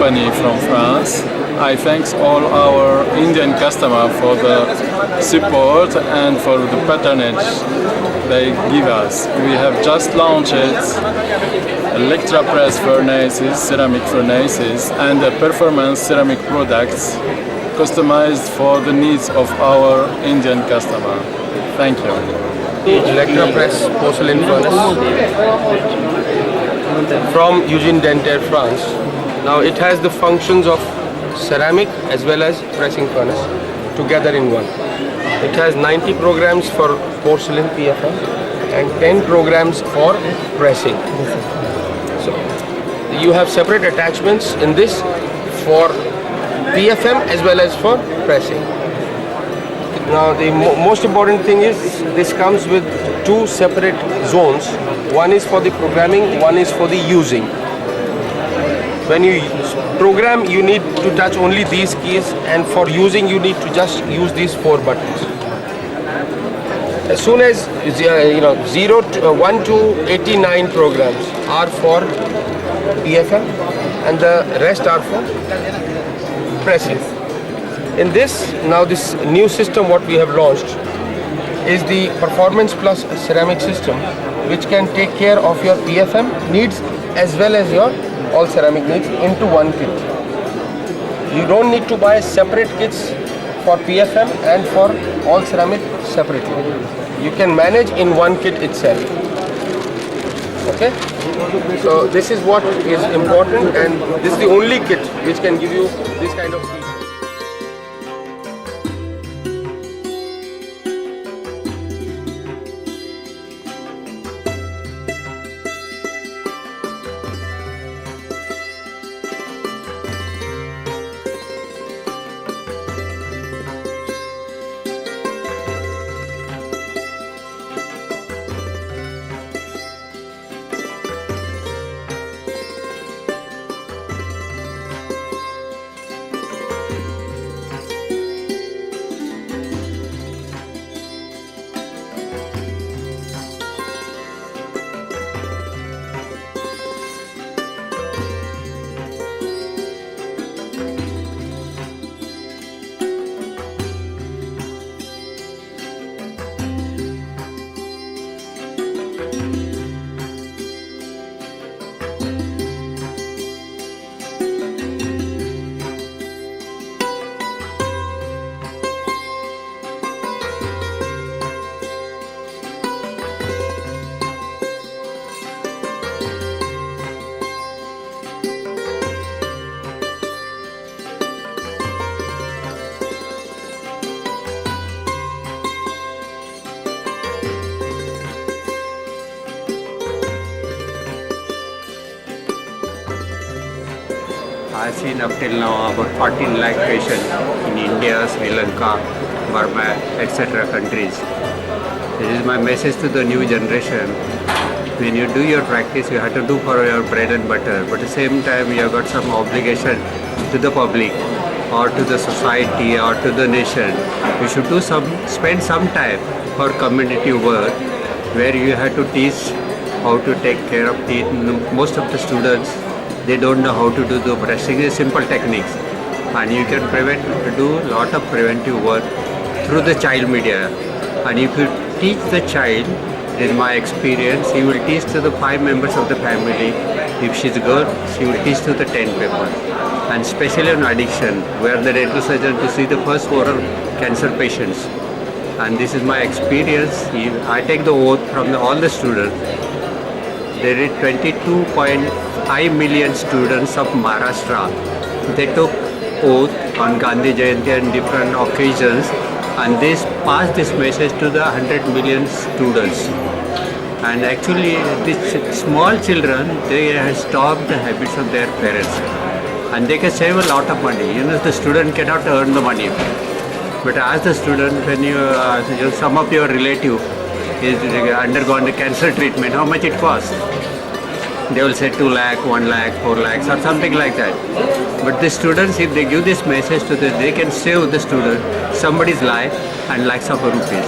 company from France. I thank all our Indian customers for the support and for the patronage they give us. We have just launched electra press furnaces, ceramic furnaces, and performance ceramic products customized for the needs of our Indian customer. Thank you. Electra press porcelain furnace from Dentek, France. Now it has the functions of ceramic as well as pressing furnace together in one. It has 90 programs for porcelain PFM and 10 programs for pressing. So you have separate attachments in this for PFM as well as for pressing. Now the most important thing is this comes with two separate zones. One is for the programming, one is for the using. When you program, you need to touch only these keys, and for using you need to just use these 4 buttons. As soon as 1 to 89 programs are for PFM and the rest are for pressing. In this new system what we have launched is the Performance Plus ceramic system, which can take care of your PFM needs as well as your all ceramic needs into one kit. You don't need to buy separate kits for PFM and for all ceramic separately. You can manage in one kit itself. Okay? So this is what is important, and this is the only kit which can give you this kind of feedback. I've seen up till now about 14 lakh patients in India, Sri Lanka, Burma, etc. countries. This is my message to the new generation. When you do your practice, you have to do for your bread and butter, but at the same time you have got some obligation to the public or to the society or to the nation. You should spend some time for community work where you have to teach how to take care of teeth. Most of the students, they don't know how to do the brushing, simple techniques, and you can do a lot of preventive work through the child media. And if you teach the child, in my experience, he will teach to the 5 members of the family. If she's good, she will teach to the 10 people. And especially on addiction, where the dental surgeon to see the first oral cancer patients. And this is my experience. I take the oath from all the students. There is 22.5 million students of Maharashtra. They took oath on Gandhi Jayanti and different occasions, and they passed this message to the 100 million students. And actually, these small children, they have stopped the habits of their parents, and they can save a lot of money. You know, the student cannot earn the money, but as the student, when some of your relative is undergone the cancer treatment, how much it costs? They will say 2 lakh, 1 lakh, 4 lakhs or something like that. But the students, if they give this message to them, they can save the student somebody's life and lakhs of rupees.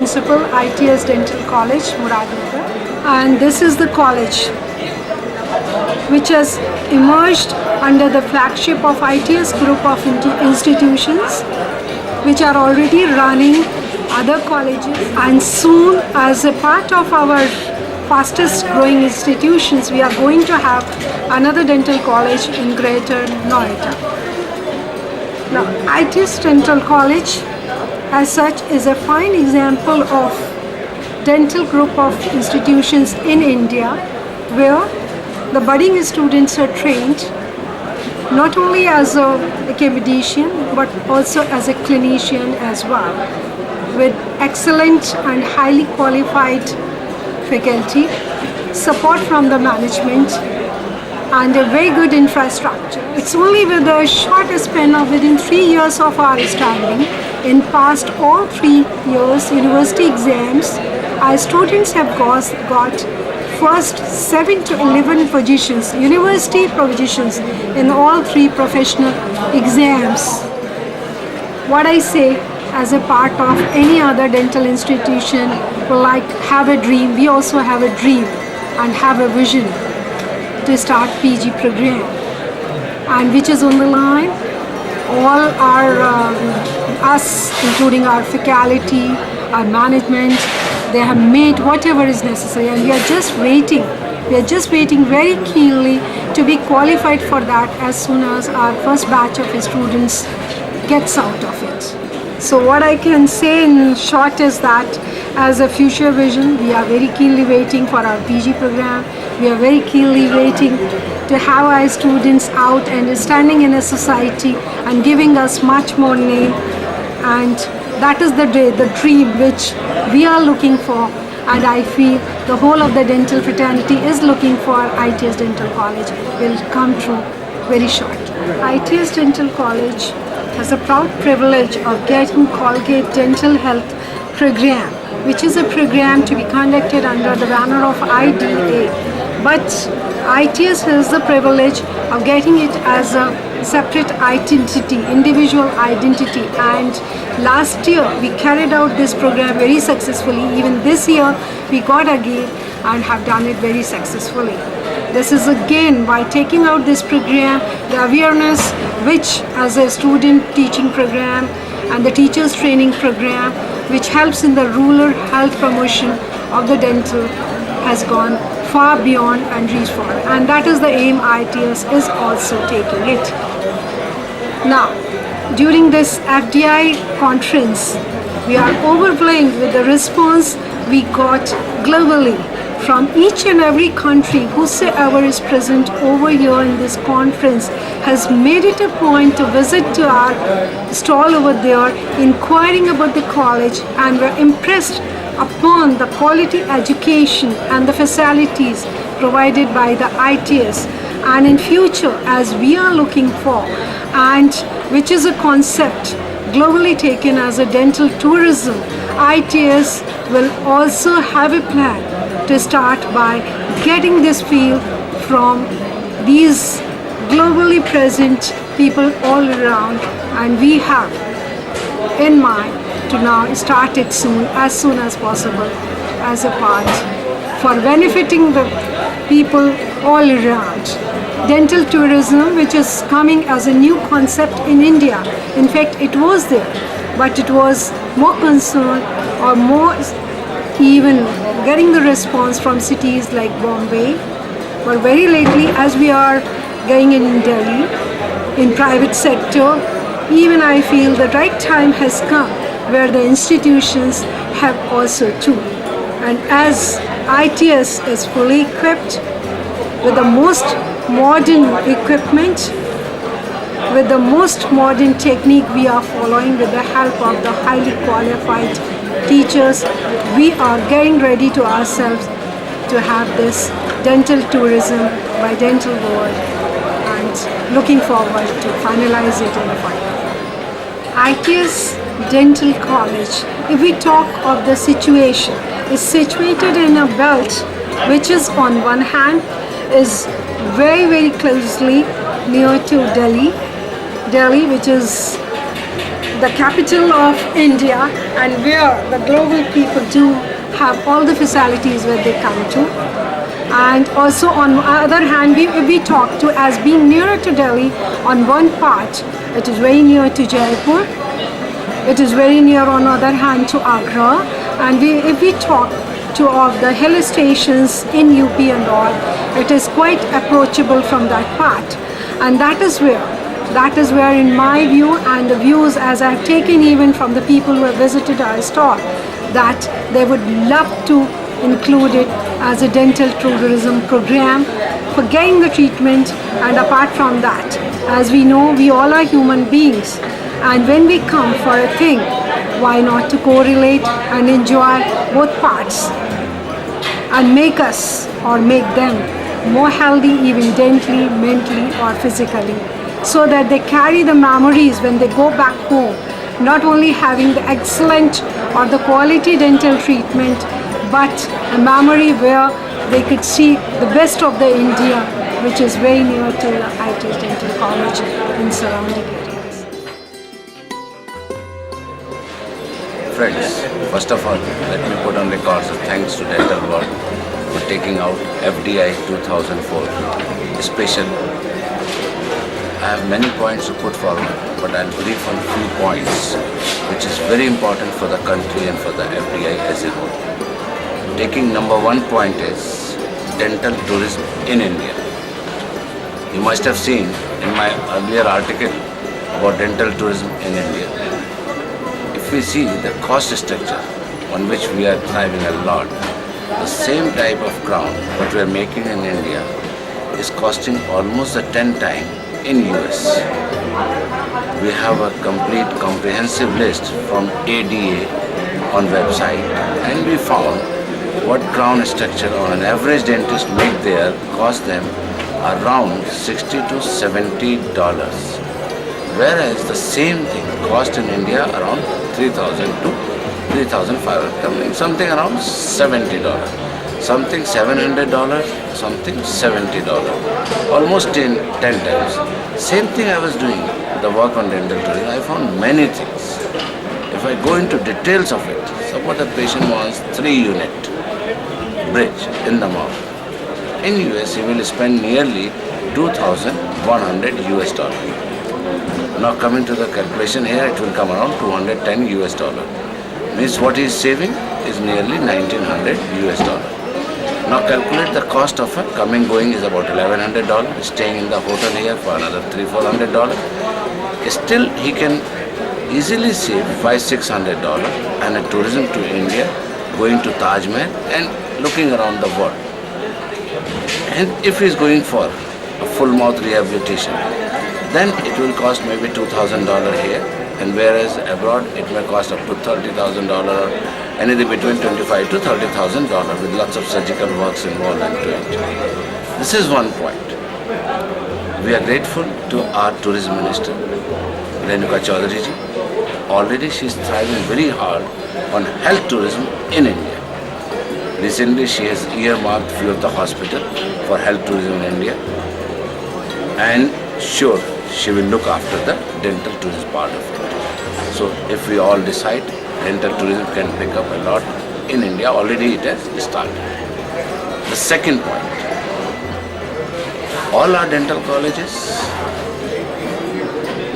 principal, ITS Dental College, Muradnagar. And this is the college which has emerged under the flagship of ITS group of institutions which are already running other colleges, and soon as a part of our fastest growing institutions we are going to have another dental college in Greater Noida. Now ITS Dental College as such is a fine example of dental group of institutions in India where the budding students are trained not only as a academician but also as a clinician as well, with excellent and highly qualified faculty, support from the management and a very good infrastructure. It's only with a short span of within 3 years of our standing, in past all 3 years university exams, our students have got first 7 to 11 positions, university positions in all 3 professional exams. What I say, as a part of any other dental institution, will like have a dream. We also have a dream and have a vision to start PG program, and which is on the line. All our us, including our faculty, our management, they have made whatever is necessary, and we are just waiting. We are just waiting very keenly to be qualified for that as soon as our first batch of students gets out of it. So what I can say in short is that as a future vision, we are very keenly waiting for our PG program. We are very keenly waiting to have our students out and standing in a society and giving us much more name, and that is the dream which we are looking for, and I feel the whole of the dental fraternity is looking for. ITS Dental College will come true very short. ITS Dental College has a proud privilege of getting Colgate Dental Health Program, which is a program to be conducted under the banner of IDA. But ITS has the privilege of getting it as a separate identity, individual identity, and last year we carried out this program very successfully. Even this year we got again and have done it very successfully. This is again by taking out this program, the awareness which as a student teaching program and the teachers training program which helps in the rural health promotion of the dental has gone far beyond and reached far, and that is the aim ITS is also taking it. Now, during this FDI conference, we are overwhelmed with the response we got globally from each and every country. Whosoever is present over here in this conference has made it a point to visit to our stall over there, inquiring about the college, and were impressed upon the quality education and the facilities provided by the ITS. And in future, as we are looking for, and which is a concept globally taken as a dental tourism, ITS will also have a plan to start by getting this field from these globally present people all around, and we have in mind to now start it soon as possible as a part for benefiting the people all around. Dental tourism, which is coming as a new concept in India. In fact, it was there, but it was more concerned or more even getting the response from cities like Bombay. But very lately, as we are going in Delhi, in private sector, even I feel the right time has come where the institutions have also too. And as ITS is fully equipped with the most modern equipment, with the most modern technique we are following with the help of the highly qualified teachers, we are getting ready to ourselves to have this dental tourism by Dental World, and looking forward to finalize it in the final. ITS Dental College, if we talk of the situation, is situated in a belt which is on one hand is very closely near to Delhi, which is the capital of India, and where the global people do have all the facilities where they come to. And also on the other hand, we talk to as being nearer to Delhi. On one part, it is very near to Jaipur. It is very near on the other hand to Agra. And if we talk to of the hill stations in UP and all, it is quite approachable from that part. And that is where in my view and the views as I have taken even from the people who have visited our stall, that they would love to include it as a dental tourism program for getting the treatment. And apart from that, as we know, we all are human beings, and when we come for a thing, why not to correlate and enjoy both parts and make us or make them more healthy, even dentally, mentally or physically, so that they carry the memories when they go back home, not only having the excellent or the quality dental treatment, but a memory where they could see the best of the India, which is very near to the ITS Dental College in surrounding areas. Friends, first of all, let me put on record the thanks to Dental World for taking out FDI 2004 special. I have many points to put forward, but I'll brief on few points which is very important for the country and for the FDI as a whole. Taking number one point is dental tourism in India. You must have seen in my earlier article about dental tourism in India. If we see the cost structure on which we are thriving a lot, the same type of crown what we are making in India is costing almost the 10 times in US. We have a complete comprehensive list from ADA on website, and we found what crown structure on an average dentist make there cost them around $60 to $70, whereas the same thing cost in India around $3,000 to $3,500, something around $70, something $700, something $70, almost 10 times. Same thing I was doing the work on dental tourism. I found many things. If I go into details of it, suppose the patient wants 3-unit bridge in the mouth. In US, he will spend nearly $2,100 US. Now coming to the calculation here, it will come around $210 US. Means what he is saving is nearly $1,900 US. Now calculate the cost of a coming going is about $1,100, staying in the hotel here for another $300-400. Still he can easily save $500-600 and a tourism to India, going to Taj Mahal and looking around the world. And if he is going for a full mouth rehabilitation, then it will cost maybe $2,000 here, and whereas abroad it may cost up to $30,000 or anything between $25,000 to $30,000 with lots of surgical works involved into it. This is one point. We are grateful to our tourism minister, Renuka Chaudhary ji. Already she is thriving very hard on health tourism in India. Recently she has earmarked few of the hospitals for health tourism in India, and sure she will look after the dental tourism part of it. So if we all decide, dental tourism can pick up a lot in India. Already it has started. The second point, all our dental colleges,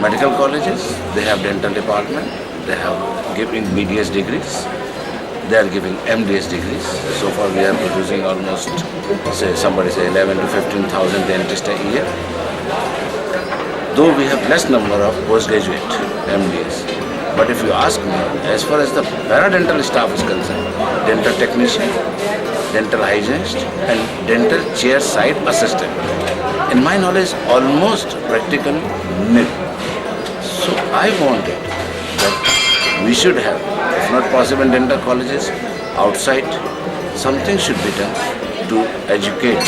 medical colleges, they have dental department, they have giving BDS degrees, they are giving MDS degrees. So far we are producing almost, say 11 to 15,000 dentists a year. Though we have less number of postgraduate MDs. But if you ask me, as far as the paradental staff is concerned, dental technician, dental hygienist and dental chair side assistant, in my knowledge almost practically nil. So I wanted that we should have, if not possible in dental colleges, outside, something should be done to educate,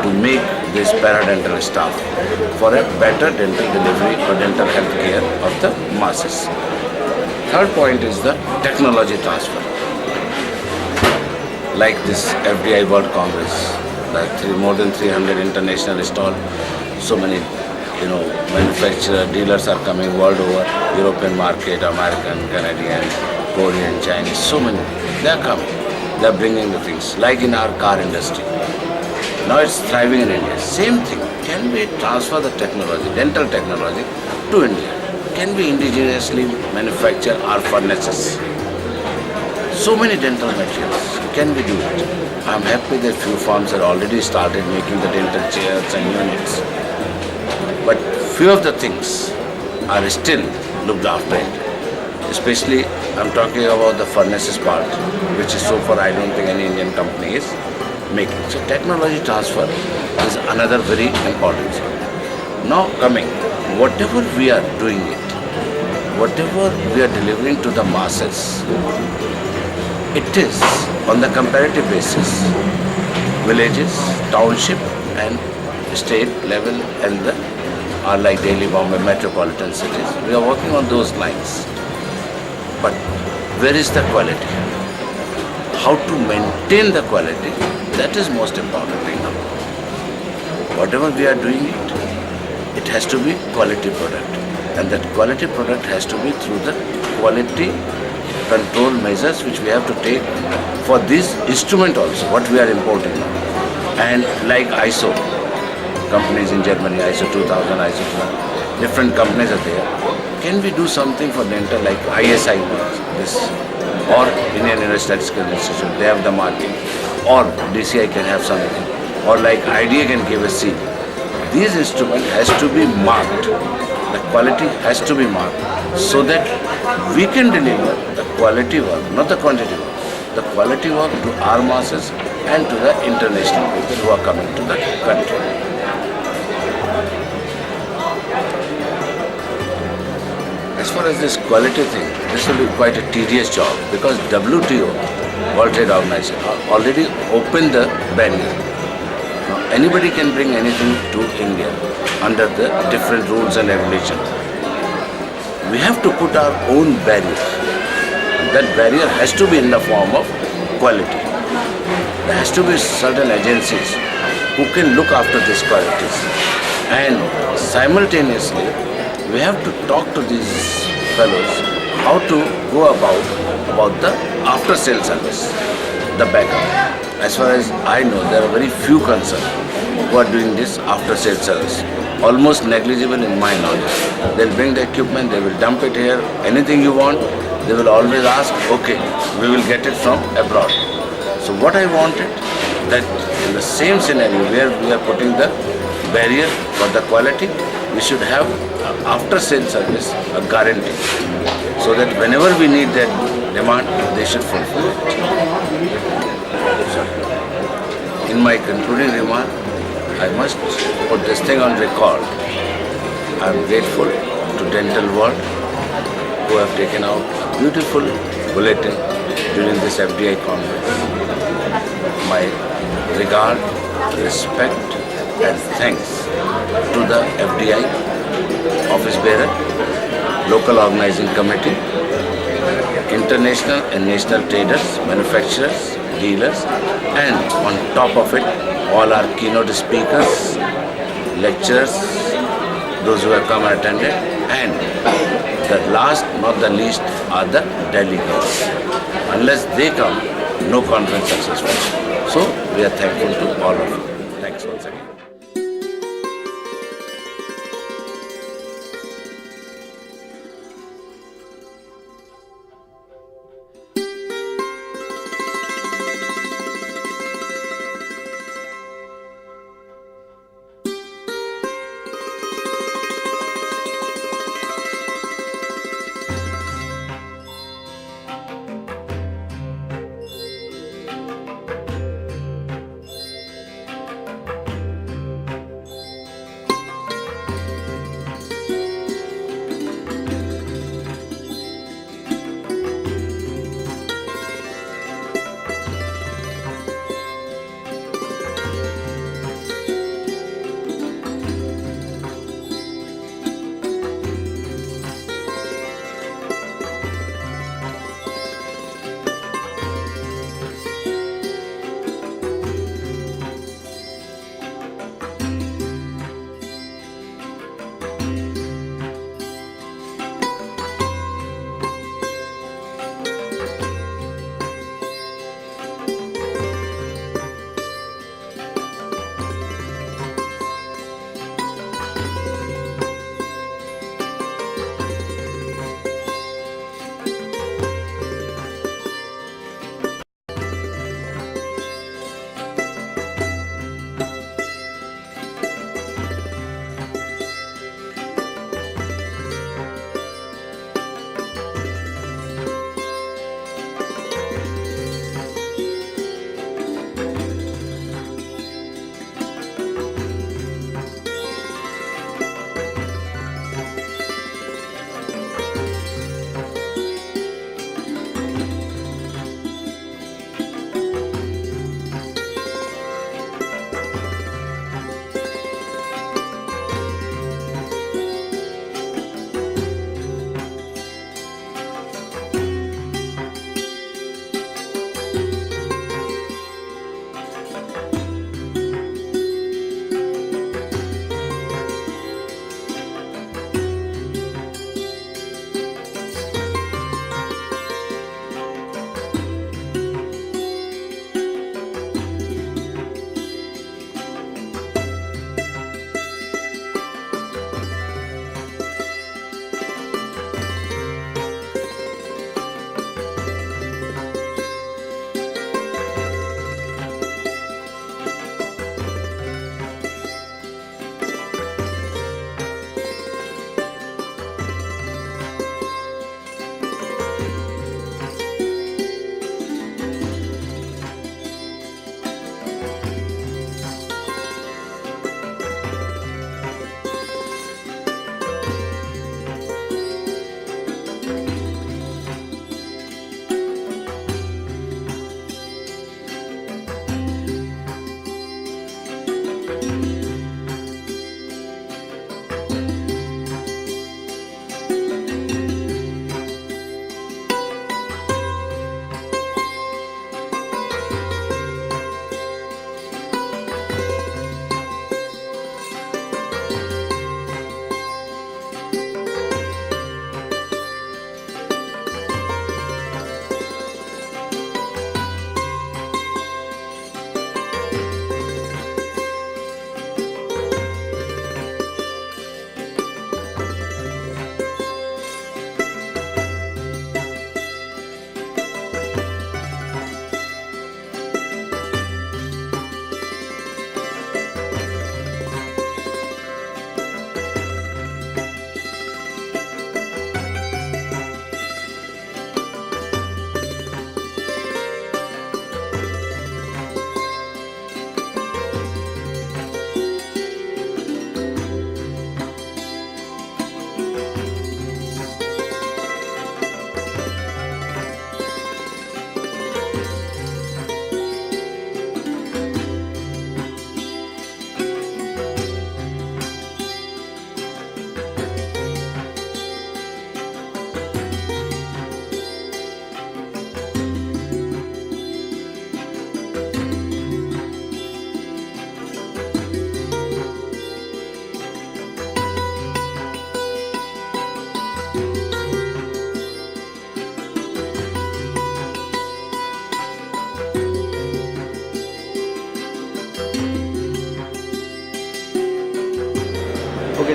to make this paradental staff for a better dental delivery or dental health care of the masses. Third point is the technology transfer. Like this FDI World Congress, more than 300 international stall, so many manufacturer, dealers are coming world over, European market, American, Canadian, Korean, Chinese, so many. They are coming. They are bringing the things, like in our car industry. Now it's thriving in India. Same thing. Can we transfer the technology, dental technology, to India? Can we indigenously manufacture our furnaces? So many dental materials. Can we do it? I'm happy that few firms have already started making the dental chairs and units. But few of the things are still looked after it. Especially, I'm talking about the furnaces part, which is so far I don't think any Indian company is making. So technology transfer is another very important thing. Now coming, whatever we are doing it, whatever we are delivering to the masses, it is on the comparative basis, villages, township and state level and the are like Delhi, Bombay, metropolitan cities. We are working on those lines. But where is the quality? How to maintain the quality, that is most important thing now. Whatever we are doing it has to be quality product. And that quality product has to be through the quality control measures which we have to take for this instrument also, what we are importing now. And like ISO, companies in Germany, ISO 2000, ISO 2000, different companies are there. Can we do something for dental like ISI, this, or Indian Statistical Institute, they have the marking, or DCI can have something, or like IDA can give a seal. These instruments has to be marked, the quality has to be marked, so that we can deliver the quality work, not the quantity work, the quality work to our masses and to the international people who are coming to the country. As far as this quality thing, this will be quite a tedious job because WTO, World Trade Organization, already opened the barrier. Now, anybody can bring anything to India under the different rules and regulations. We have to put our own barrier. That barrier has to be in the form of quality. There has to be certain agencies who can look after these qualities. And simultaneously, we have to talk to these fellows how to go about the after-sale service, the backup. As far as I know, there are very few concerns who are doing this after-sale service. Almost negligible in my knowledge. They'll bring the equipment, they will dump it here, anything you want, they will always ask, okay, we will get it from abroad. So what I wanted, that in the same scenario where we are putting the barrier for the quality, we should have after sale service a guarantee, so that whenever we need that demand, they should fulfill it. So, in my concluding remark, I must put this thing on record. I am grateful to Dental World who have taken out a beautiful bulletin during this FDI conference. My regard, respect and thanks to the FDI office bearer, local organizing committee, international and national traders, manufacturers, dealers, and on top of it, all our keynote speakers, lecturers, those who have come and attended, and the last, not the least, are the delegates. Unless they come, no conference successful. So, we are thankful to all of you. Thanks once again.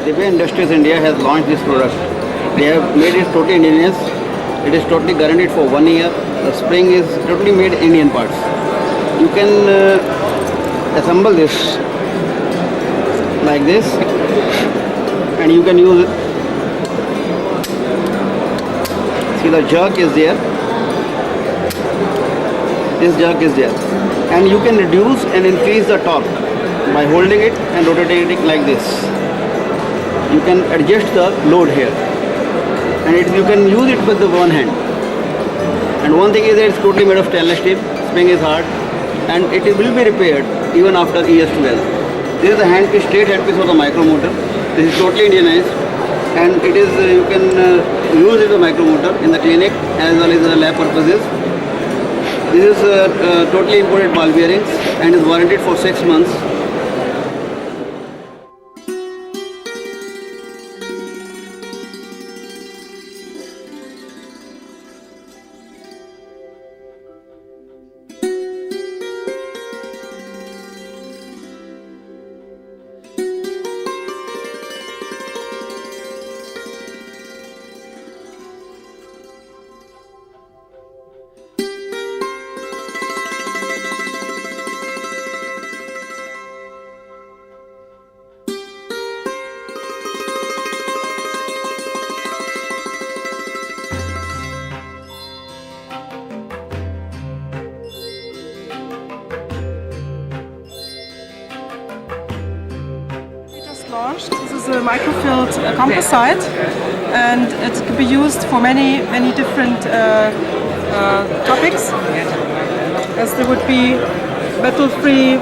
The way Industries India has launched this product, they have made it totally Indian. It is totally guaranteed for 1 year. The spring is totally made Indian parts. You can assemble this like this, and you can use it. See, the jerk is there. This jerk is there, and you can reduce and increase the torque by holding it and rotating it like this. You can adjust the load here, and you can use it with the one hand. And one thing is that it's totally made of stainless steel. Spring is hard, and it will be repaired even after years together. This is the handpiece, straight handpiece of the micromotor. This is totally Indianized, and it is you can use it as a micromotor in the clinic as well as in the lab purposes. This is totally imported ball bearings and is warranted for 6 months. Launched. This is a microfilled composite, and it can be used for many different topics, as there would be metal-free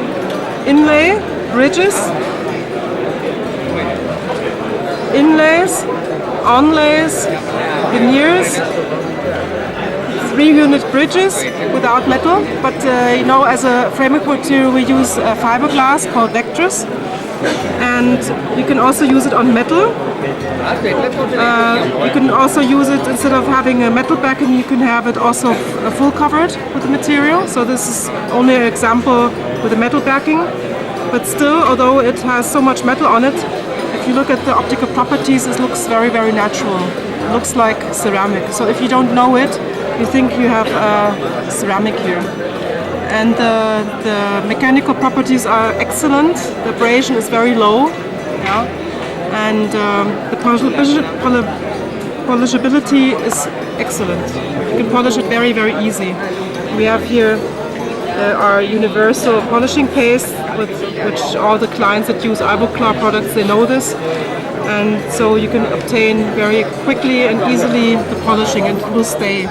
inlay, bridges, inlays, onlays, veneers, 3-unit bridges without metal, but as a framework material we use fiberglass called Vectrus. And you can also use it on metal. You can also use it, instead of having a metal backing, you can have it also full covered with the material. So this is only an example with a metal backing. But still, although it has so much metal on it, if you look at the optical properties, it looks very, very natural. It looks like ceramic. So if you don't know it, you think you have ceramic here. And the mechanical properties are excellent. The abrasion is very low, and the polishability is excellent. You can polish it very, very easy. We have here our universal polishing paste, with which all the clients that use Ivoclar products, they know this. And so you can obtain very quickly and easily the polishing, and it will stay.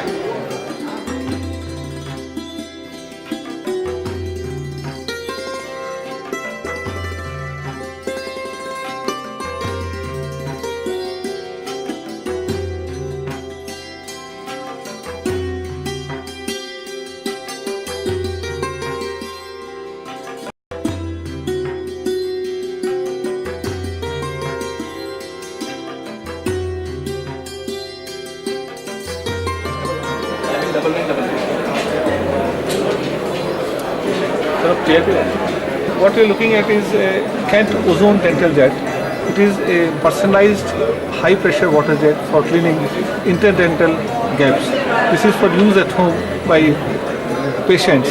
What we are looking at is a Kent ozone dental jet. It is a personalized high pressure water jet for cleaning interdental gaps. This is for use at home by patients.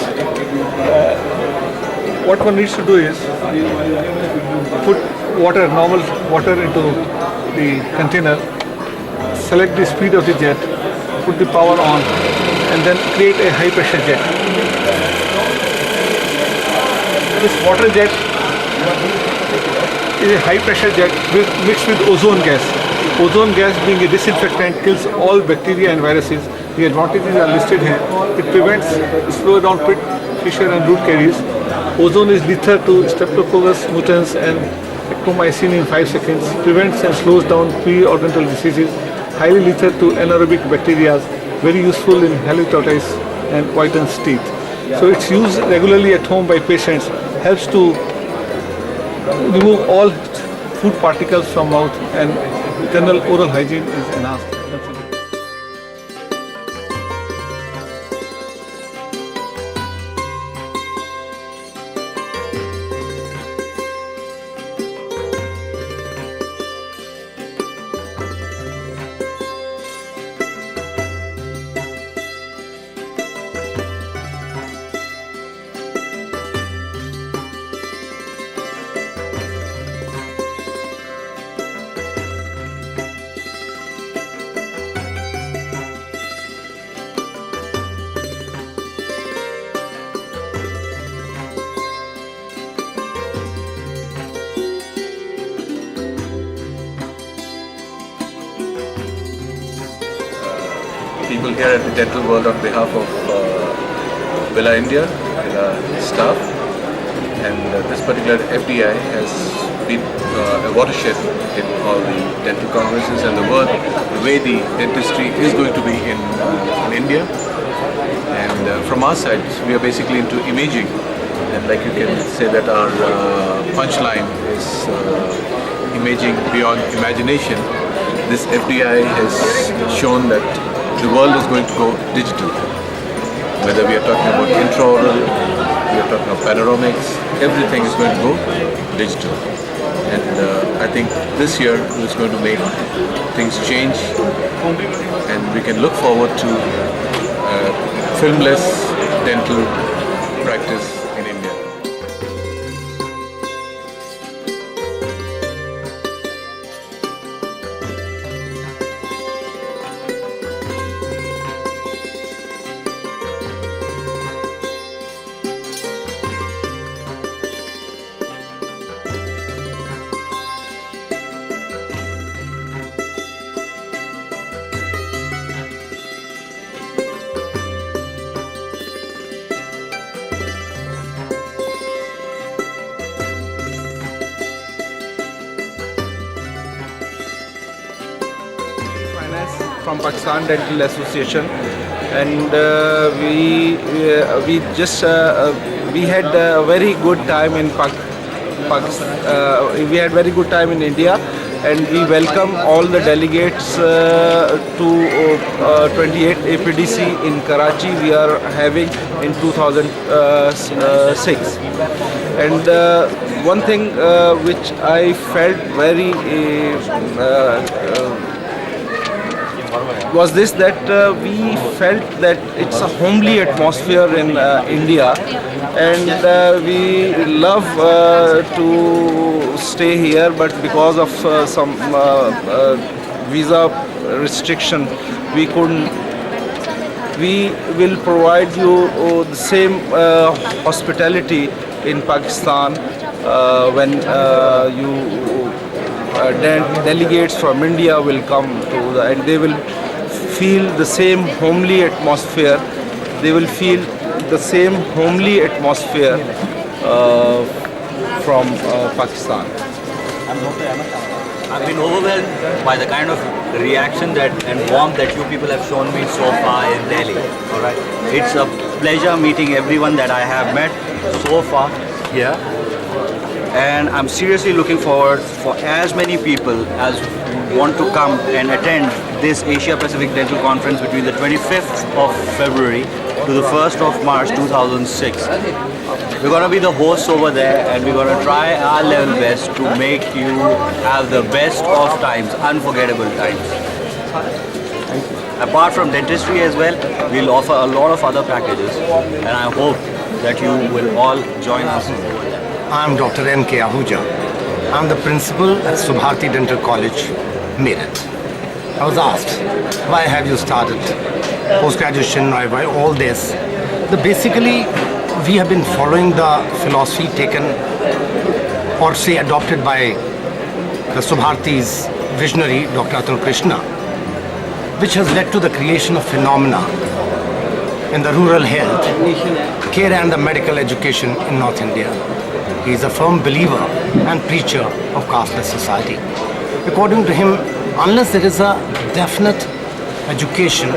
What one needs to do is put water, normal water, into the container, select the speed of the jet, put the power on, and then create a high pressure jet. This water jet is a high pressure jet mixed with ozone gas. Ozone gas, being a disinfectant, kills all bacteria and viruses. The advantages are listed here. It prevents slow down pit, fissure and root caries. Ozone is lethal to Streptococcus mutans and Ectomycin in 5 seconds. Prevents and slows down periodontal diseases. Highly lethal to anaerobic bacteria. Very useful in halitosis and whitens teeth. So it's used regularly at home by patients. Helps to remove all food particles from mouth, and general oral hygiene is enhanced. people here at the Dental World on behalf of Villa India, Villa staff, and this particular FDI has been a watershed in all the dental congresses and the way the dentistry is going to be in India. And from our side, we are basically into imaging, and like you can say that our punchline is imaging beyond imagination. This FDI has shown that the world is going to go digital. Whether we are talking about intraoral, we are talking about panoramics, everything is going to go digital. And I think this year is going to make things change, and we can look forward to filmless dental practice in India. From Pakistan Dental Association, and we had a very good time in Pakistan. We had very good time in India, and we welcome all the delegates to 28 APDC in Karachi. We are having in 2006, and one thing which I felt very was this, that we felt that it's a homely atmosphere in India, and we love to stay here, but because of some visa restriction we couldn't. We will provide you the same hospitality in Pakistan when delegates from India will come to and they will feel the same homely atmosphere. They will feel the same homely atmosphere from Pakistan. I've been overwhelmed by the kind of reaction and warmth that you people have shown me so far in Delhi. All right, it's a pleasure meeting everyone that I have met so far here, and I'm seriously looking forward for as many people as want to come and attend this Asia Pacific Dental Conference between the 25th of February to the 1st of March 2006. We're going to be the hosts over there, and we're going to try our level best to make you have the best of times, unforgettable times. Apart from dentistry as well, we'll offer a lot of other packages, and I hope that you will all join us over there. I'm Dr. N.K. Ahuja. I'm the principal at Subharti Dental College, Meerut. I was asked, why have you started post-graduation, why all this? Basically, we have been following the philosophy taken or say adopted by the Subharti's visionary, Dr. Atul Krishna, which has led to the creation of phenomena in the rural health care and the medical education in North India. He is a firm believer and preacher of casteless society. According to him, unless there is a definite education,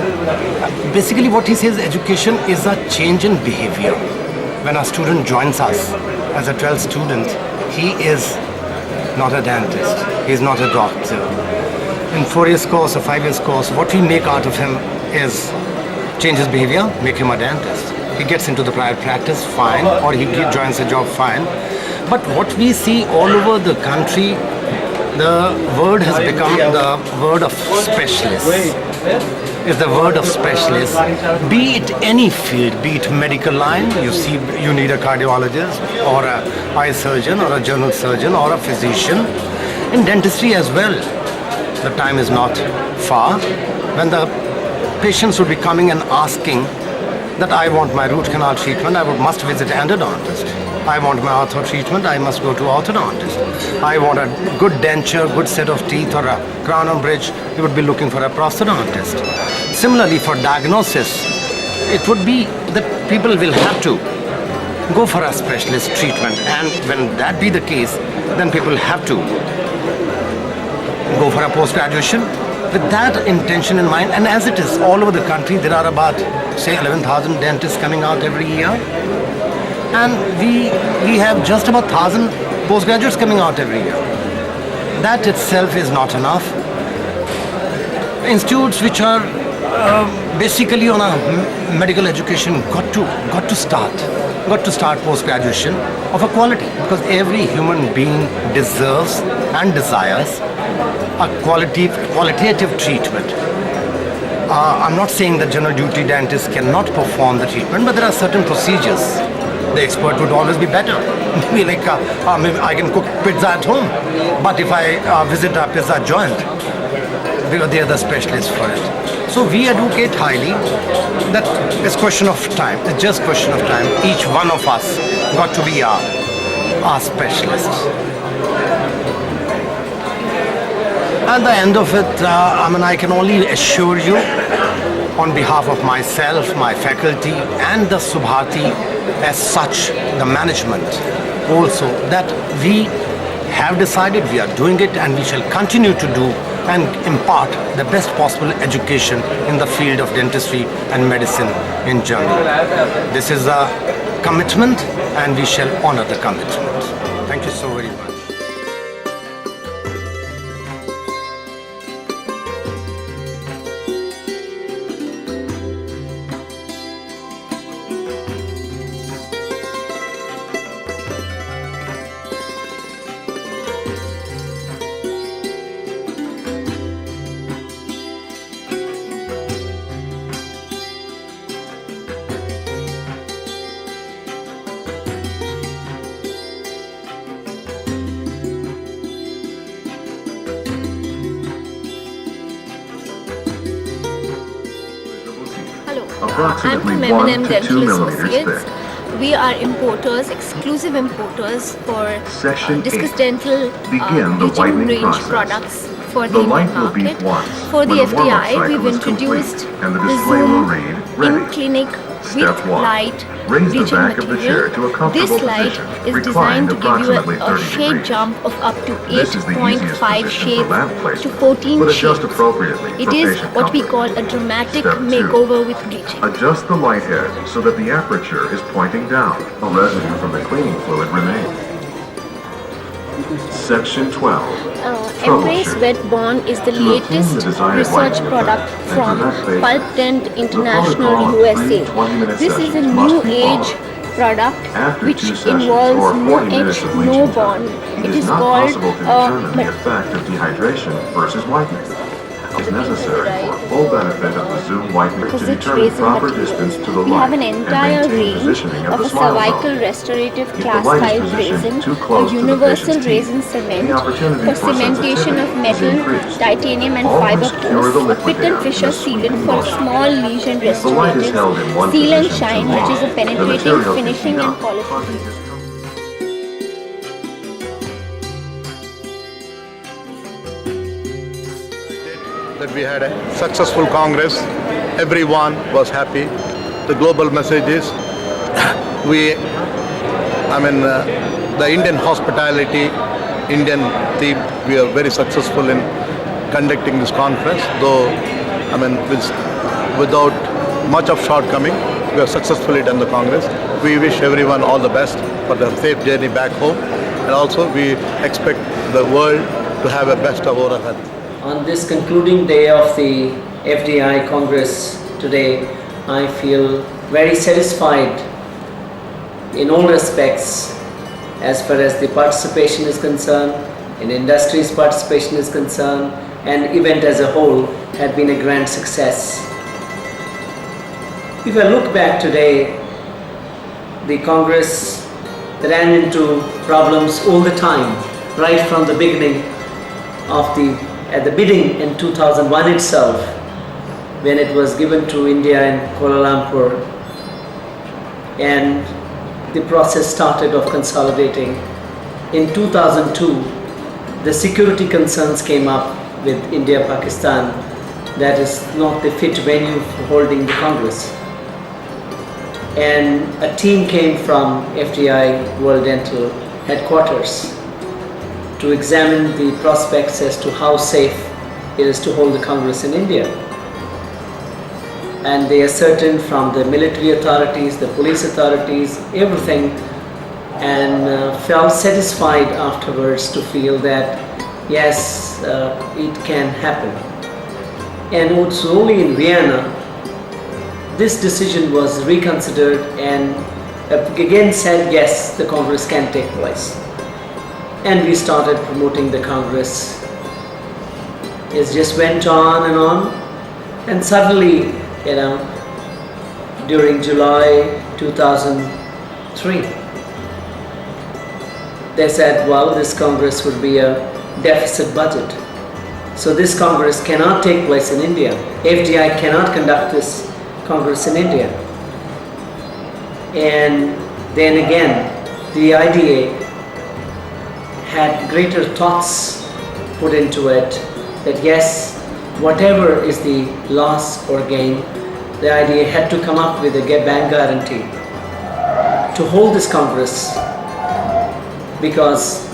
basically what he says, education is a change in behavior. When a student joins us as a 12th student, he is not a dentist, he is not a doctor. In 4 years course or 5 years course, what we make out of him is change his behavior, make him a dentist. He gets into the private practice, fine, or he joins a job, fine. But what we see all over the country, the word has become the word of specialist. Is the word of specialist, be it any field, be it medical line, you need a cardiologist or an eye surgeon or a general surgeon or a physician. In dentistry as well, the time is not far when the patients would be coming and asking that I want my root canal treatment, I must visit an endodontist. I want my ortho treatment, I must go to orthodontist. I want a good denture, good set of teeth or a crown and bridge, you would be looking for a prosthodontist. Similarly, for diagnosis, it would be that people will have to go for a specialist treatment, and when that be the case, then people have to go for a post-graduation with that intention in mind. And as it is all over the country, there are about, say, 11,000 dentists coming out every year, and we have just about 1,000 postgraduates coming out every year. That itself is not enough. Institutes which are basically on a medical education got to start post-graduation of a quality, because every human being deserves and desires a qualitative treatment. I'm not saying that general duty dentists cannot perform the treatment, but there are certain procedures. The expert would always be better. Maybe like maybe I can cook pizza at home, but if I visit a pizza joint, they are the specialists for it. So we advocate highly that it's question of time. It's just question of time. Each one of us got to be our specialists. At the end of it, I can only assure you, on behalf of myself, my faculty, and the Subhati as such, the management also, that we have decided, we are doing it, and we shall continue to do and impart the best possible education in the field of dentistry and medicine in general. This is a commitment, and we shall honor the commitment. Thank you so very much. I'm from M&M Dental Associates. We are importers, exclusive importers for Discus Dental region range products for the Indian market. For the FDI, we've introduced the Zoom in-clinic with light bleaching material. This light is designed to give you a shade jump of up to 8.5 shades to 14 shades. It is what we call a dramatic makeover with bleaching. Adjust the light head so that the aperture is pointing down. A residue from the cleaning fluid remains. Section 12. Embrace Wet Bond is the latest research product from Pulp Dent International USA. This is a new age product which involves no etch, no bond. It is called the effect of dehydration versus whitening. Is necessary for full benefit of the Zoom whitening to determine proper distance to the light. We have an entire range of a cervical restorative class 5 resin, a universal resin cement for cementation of metal, titanium and fiber pores, a Pitt and Fisher sealant for small lesion restorative, seal and shine, which is a penetrating, finishing and polishing. That we had a successful Congress, everyone was happy. The global message is, the Indian hospitality, Indian theme, we are very successful in conducting this conference, though, without much of shortcoming, we have successfully done the Congress. We wish everyone all the best for the safe journey back home, and also we expect the world to have a best of oral health. On this concluding day of the FDI Congress today, I feel very satisfied in all respects as far as the participation is concerned, in industry's participation is concerned, and event as a whole had been a grand success. If I look back today, the Congress ran into problems all the time, right from the beginning of at the bidding in 2001 itself, when it was given to India in Kuala Lumpur, and the process started of consolidating. In 2002, the security concerns came up with India-Pakistan, that is not the fit venue for holding the Congress. And a team came from FDI World Dental headquarters to examine the prospects as to how safe it is to hold the Congress in India. And they ascertained from the military authorities, the police authorities, everything, and felt satisfied afterwards to feel that yes, it can happen. And it was only in Vienna this decision was reconsidered and again said yes, the Congress can take place. And we started promoting the Congress. It just went on, and suddenly, during July 2003, they said, well, this Congress would be a deficit budget. So this Congress cannot take place in India. FDI cannot conduct this Congress in India. And then again, the IDA had greater thoughts put into it that yes, whatever is the loss or gain, the IDA had to come up with a bank guarantee to hold this Congress, because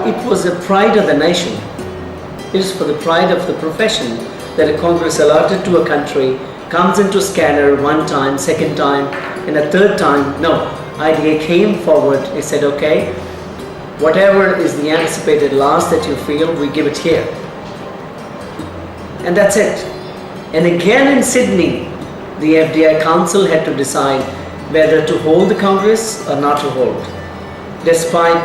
it was the pride of the nation. It is for the pride of the profession that a Congress allotted to a country comes into scanner one time, second time, and a third time. No, IDA came forward. They said, okay, whatever is the anticipated loss that you feel, we give it here. And that's it. And again in Sydney, the FDI Council had to decide whether to hold the Congress or not to hold. Despite,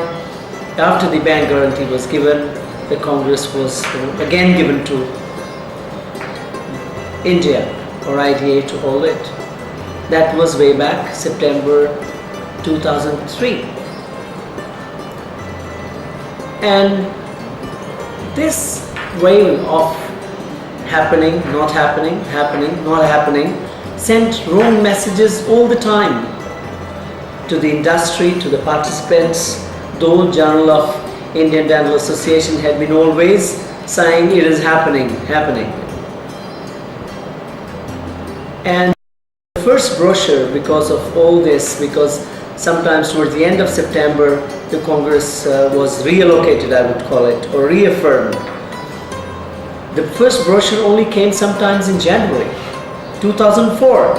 after the bank guarantee was given, the Congress was again given to India or IDA to hold it. That was way back September 2003. And this way of happening, not happening, happening, not happening, sent wrong messages all the time to the industry, to the participants. Though Journal of Indian Dental Association had been always saying it is happening. And the first brochure, because of all this, because sometimes towards the end of September, the Congress was reallocated, I would call it, or reaffirmed. The first brochure only came sometimes in January 2004.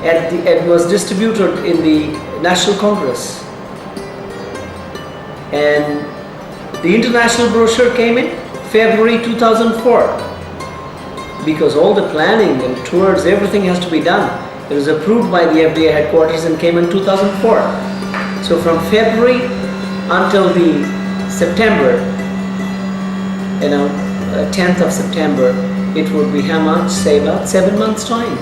It was distributed in the National Congress. And the international brochure came in February 2004. Because all the planning and tours, everything has to be done. It was approved by the FDA headquarters and came in 2004. So from February until the September, 10th of September, it would be how much? Say about 7 months' time.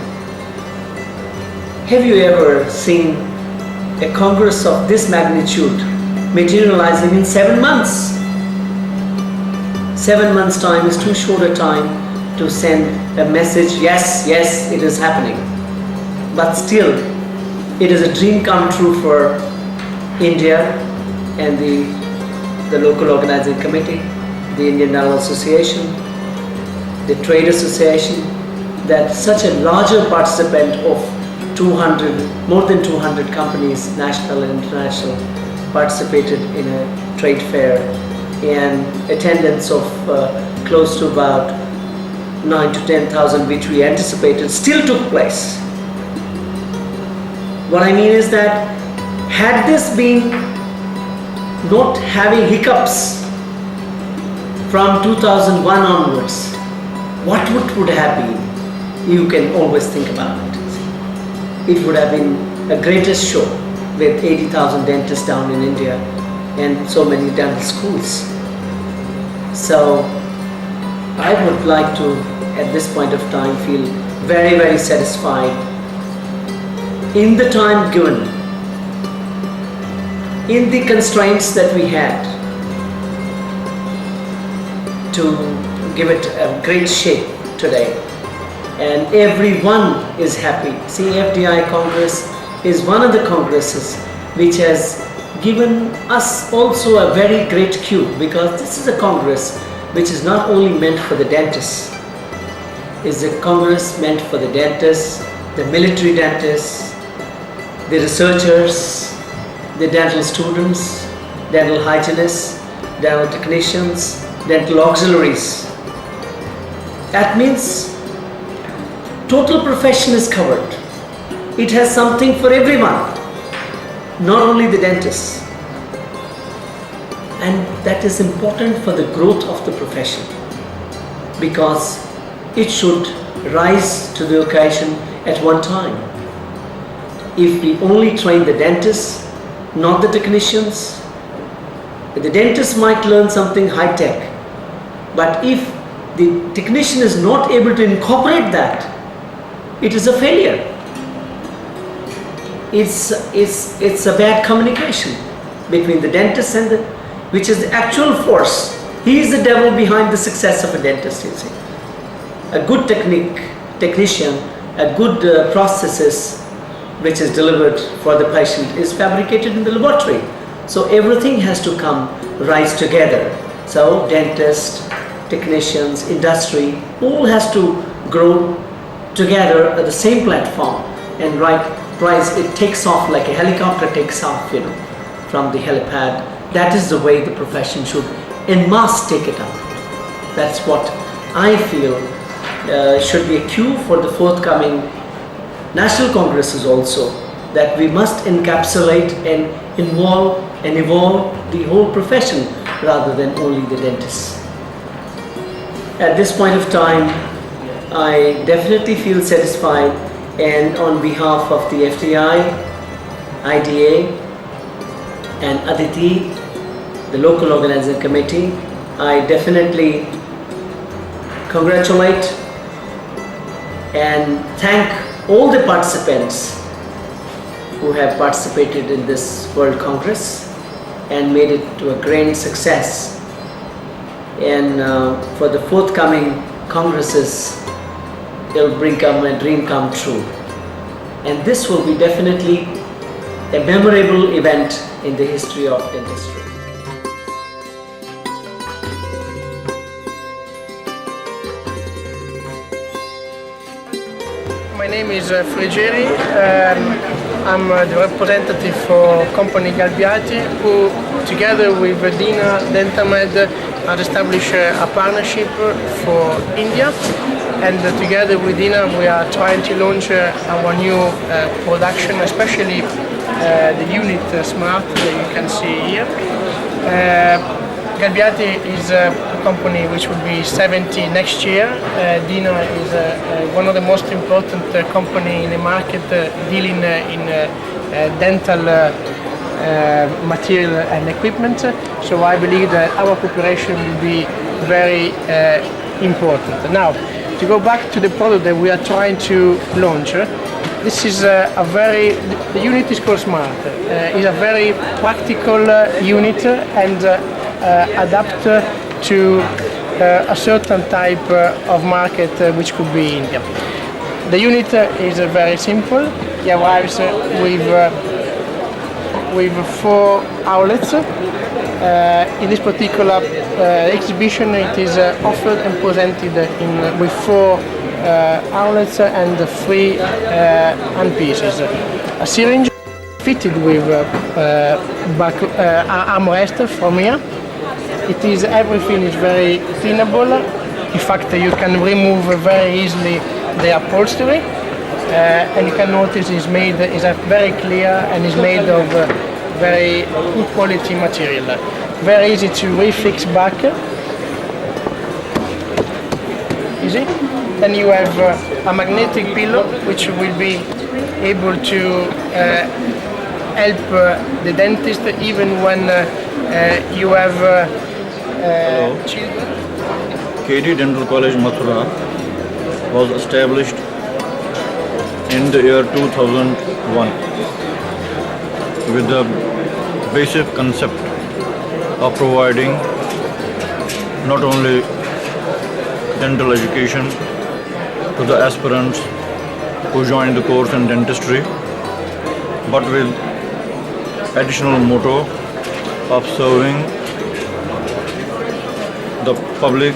Have you ever seen a Congress of this magnitude materializing in 7 months? 7 months' time is too short a time to send a message, yes, it is happening. But still, it is a dream come true for India and the local organizing committee, the Indian Dental Association, the trade association, that such a larger participant of more than 200 companies, national and international, participated in a trade fair, and attendance of close to about 9,000 to 10,000, which we anticipated, still took place. What I mean is that had this been not having hiccups from 2001 onwards, what would have been? You can always think about it. It would have been a greatest show with 80,000 dentists down in India and so many dental schools. So I would like to, at this point of time, feel very, very satisfied in the time given, in the constraints that we had, to give it a great shape today. And everyone is happy. See, FDI Congress is one of the congresses which has given us also a very great cue, because this is a congress which is not only meant for the dentists. It's a congress meant for the dentists, the military dentists, the researchers, the dental students, dental hygienists, dental technicians, dental auxiliaries. That means total profession is covered. It has something for everyone, not only the dentists. And that is important for the growth of the profession, because it should rise to the occasion at one time. If we only train the dentists, not the technicians, the dentist might learn something high-tech, but if the technician is not able to incorporate that, it is a failure. It's a bad communication between the dentist and which is the actual force. He is the devil behind the success of a dentist, you see. A good technician, a good processes which is delivered for the patient is fabricated in the laboratory. So everything has to rise together. So dentists, technicians, industry, all has to grow together at the same platform and rise. It takes off like a helicopter takes off, from the helipad. That is the way the profession should en masse take it up. That's what I feel should be a cue for the forthcoming national congresses also, that we must encapsulate and involve and evolve the whole profession rather than only the dentists. At this point of time, I definitely feel satisfied, and on behalf of the FDI, IDA and Aditi, the local organizing committee, I definitely congratulate and thank all the participants who have participated in this World Congress and made it to a grand success. And for the forthcoming congresses, it'll bring a dream come true. And this will be definitely a memorable event in the history of dentistry. My name is Frigeri. I'm the representative for company Galbiati, who together with Dina Dentamed has established a partnership for India. And together with Dina we are trying to launch our new production, especially the unit Smart that you can see here. Galbiati is a company which will be 70 next year. Dina is one of the most important company in the market dealing in dental material and equipment. So I believe that our cooperation will be very important. Now, to go back to the product that we are trying to launch, this is the unit is called Smart. It's a very practical unit and adapt to a certain type of market which could be India. The unit is very simple. It arrives with 4 outlets. In this particular exhibition, it is offered and presented with 4 outlets and 3 handpieces. A syringe fitted with armrest from here. Everything is very cleanable. In fact, you can remove very easily the upholstery, and you can notice is very clear and is made of very good quality material. Very easy to refix back. Easy. Then you have a magnetic pillow which will be able to help the dentist even when you have children. KD Dental College Mathura was established in the year 2001 with the basic concept of providing not only dental education to the aspirants who join the course in dentistry, but with additional motto of serving the public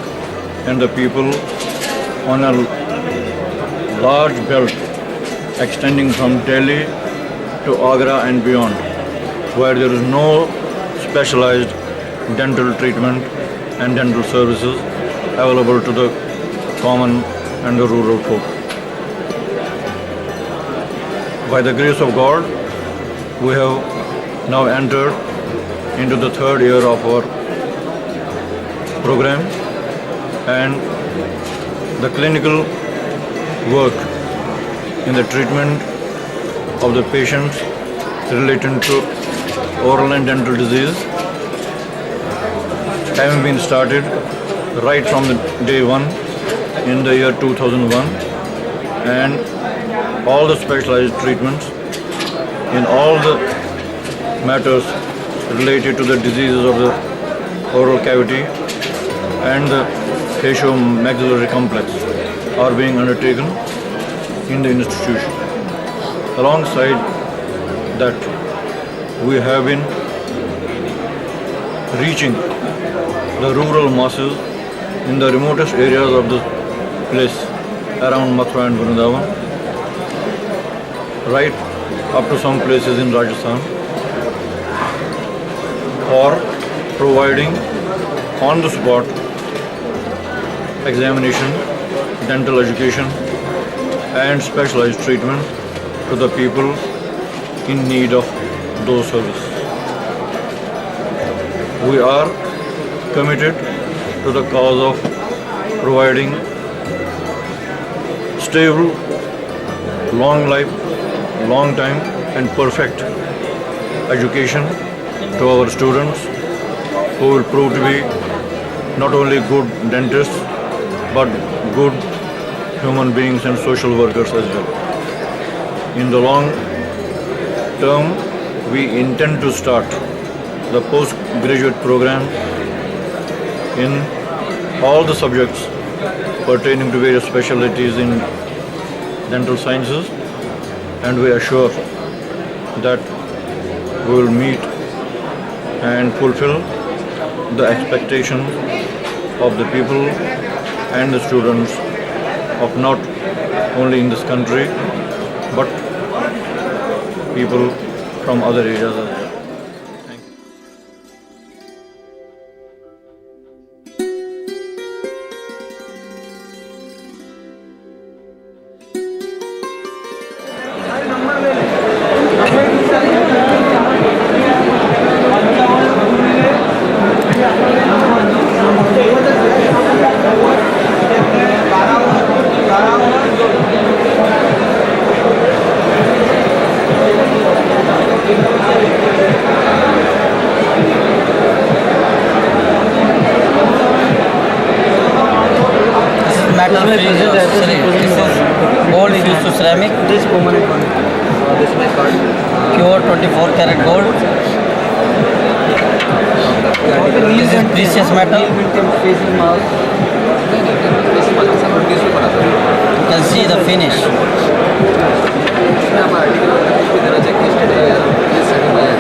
and the people on a large belt extending from Delhi to Agra and beyond, where there is no specialized dental treatment and dental services available to the common and the rural folk. By the grace of God, we have now entered into the third year of our program, and the clinical work in the treatment of the patients related to oral and dental disease having been started right from the day one in the year 2001, and all the specialized treatments in all the matters related to the diseases of the oral cavity and the facial-maxillary complex are being undertaken in the institution. Alongside that, we have been reaching the rural masses in the remotest areas of the place around Mathura and Vrindavan, right up to some places in Rajasthan, or providing on the spot examination, dental education and specialized treatment to the people in need of those services. We are committed to the cause of providing stable, long life, long time and perfect education to our students, who will prove to be not only good dentists but good human beings and social workers as well. In the long term, we intend to start the postgraduate program in all the subjects pertaining to various specialties in dental sciences, and we assure that we will meet and fulfill the expectation of the people and the students of not only in this country but people from other areas as well. Metal freezer, this is gold is used to ceramic. This permanent one. This my card. Pure 24 karat gold. This is precious metal. You can see the finish.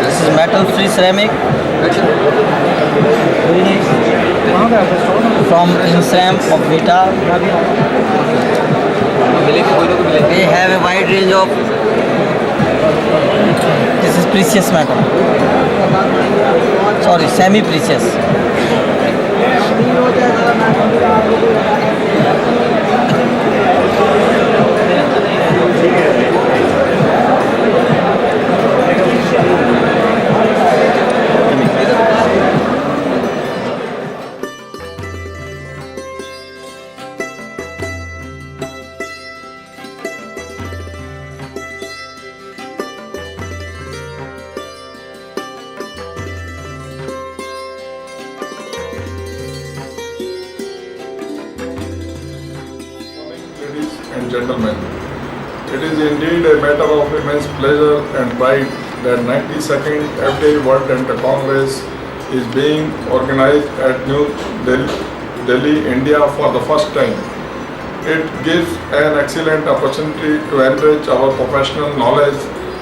This is metal free ceramic. From Insram of Vita. We have a wide range of. This is precious metal. Sorry, semi-precious. And gentlemen, it is indeed a matter of immense pleasure and pride that 92nd FDI World Dental Congress is being organized at New Delhi, India for the first time. It gives an excellent opportunity to enrich our professional knowledge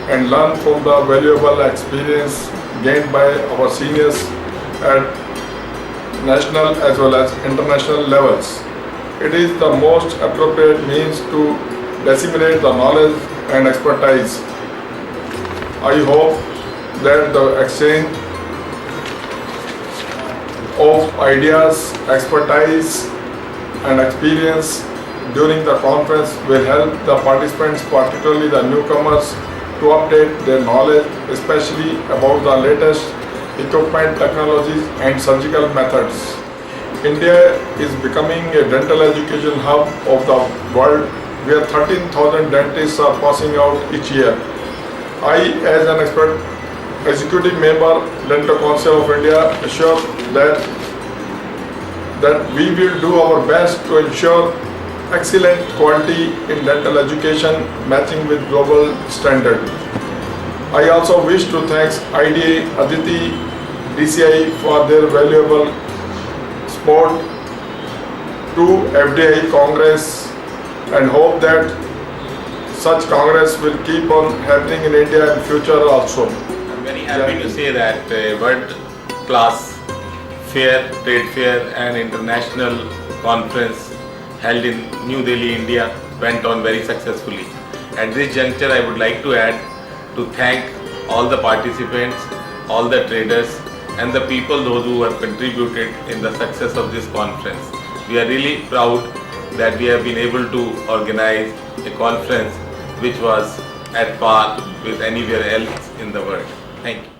and learn from the valuable experience gained by our seniors at national as well as international levels. It is the most appropriate means to disseminate the knowledge and expertise. I hope that the exchange of ideas, expertise and experience during the conference will help the participants, particularly the newcomers, to update their knowledge, especially about the latest equipment, technologies and surgical methods. India is becoming a dental education hub of the world where 13,000 dentists are passing out each year. I, as an executive member, Dental Council of India, assure that we will do our best to ensure excellent quality in dental education matching with global standard. I also wish to thank IDA, Aditi, DCI for their valuable support to FDI Congress and hope that such Congress will keep on happening in India in future also. I'm very happy to say that world-class fair, trade fair and international conference held in New Delhi, India went on very successfully. At this juncture, I would like to add to thank all the participants, all the traders and the people, those who have contributed in the success of this conference. We are really proud that we have been able to organize a conference which was at par with anywhere else in the world. Thank you.